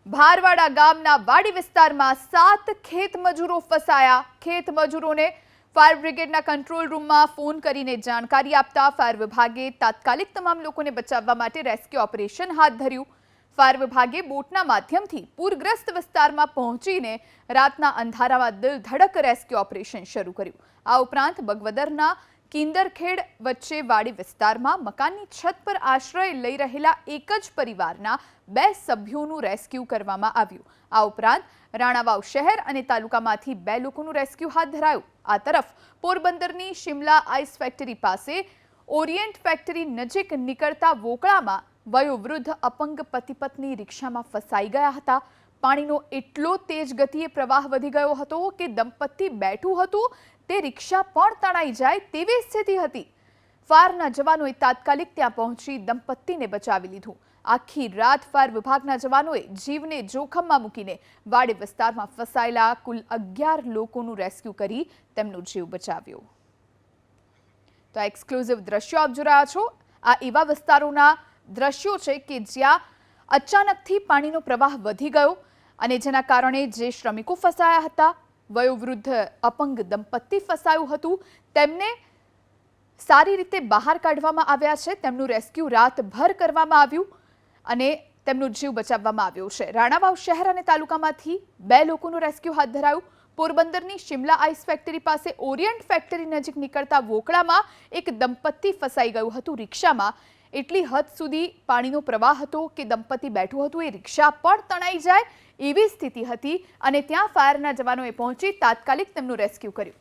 ભારવાડા ગામના વાડી વિસ્તારમાં 7 ખેત મજૂરો ફસાયા। ખેત મજૂરોને ફાયર બ્રિગેડના કંટ્રોલ રૂમમાં ફોન કરીને જાણકારી આપતા ફાયર વિભાગે તાત્કાલિક તમામ લોકોને બચાવવા માટે રેસ્ક્યુ ઓપરેશન હાથ ધર્યું। ફાયર વિભાગે બોટના માધ્યમથી પૂરગ્રસ્ત વિસ્તારમાં પહોંચીને રાતના અંધારામાં દિલધડક રેસ્ક્યુ ઓપરેશન શરૂ કર્યું। આ ઉપરાંત બગવદરના કિંદરખેડ વચ્ચે વાડી વિસ્તારમાં મકાનની છત પર આશ્રય લઈ રહેલા એક જ પરિવારના 2 સભ્યોનું રેસ્ક્યુ કરવામાં આવ્યું। આ ઉપરાંત રાણાવાવ શહેર અને તાલુકામાંથી 2 લોકોનું રેસ્ક્યુ હાથ ધરાયું। આ તરફ પોરબંદરની શિમલા આઈસ ફેક્ટરી પાસે ઓરિયન્ટ ફેક્ટરી નજીક નીકળતા વોકળામાં વયોવૃદ્ધ અપંગ પતિ પત્ની રિક્ષામાં ફસાઈ ગયા હતા। પાણીનો એટલો તેજ ગતિએ પ્રવાહ વધી ગયો હતો કે દંપતી બેઠું હતું તે રિક્ષા પણ તણાઈ જાય તેવી સ્થિતિ હતી। ફાયરના જવાનોએ તાત્કાલિક ત્યાં પહોંચી દંપતીને બચાવી લીધું। આખી રાત ફાયર વિભાગના જવાનોએ જીવને જોખમમાં મૂકીને વાડી વિસ્તારમાં ફસાયેલા કુલ 11 લોકોનું રેસ્ક્યુ કરી તેમનો જીવ બચાવ્યો। તો આ એક્સક્લુઝિવ દ્રશ્યો આપ જોઈ રહ્યા છો। આ એવા વિસ્તારોના દ્રશ્યો છે કે જ્યાં અચાનકથી પાણીનો પ્રવાહ વધી ગયો અને જેના કારણે જે શ્રમિકો ફસાયા હતા, વયોવૃદ્ધ અપંગ દંપતી ફસાયું હતું, તેમને સારી રીતે બહાર કાઢવામાં આવ્યા છે। તેમનું રેસ્ક્યુ રાતભર કરવામાં આવ્યું અને તેમનો જીવ બચાવવામાં આવ્યો છે। રાણાવાવ શહેર અને તાલુકામાંથી 2 લોકોનું રેસ્ક્યુ હાથ ધરાયું। પોરબંદરની શિમલા આઈસ ફેક્ટરી પાસે ઓરિયન્ટ ફેક્ટરી નજીક નીકળતા વોકળામાં એક દંપતી ફસાઈ ગયું હતું રિક્ષામાં। એટલી હદ સુધી પાણીનો પ્રવાહ હતો કે દંપતી બેઠું હતું એ રિક્ષા પણ તણાઈ જાય એવી સ્થિતિ હતી અને ત્યાં ફાયરના જવાનોએ પહોંચી તાત્કાલિક તેમનું રેસ્ક્યુ કર્યું।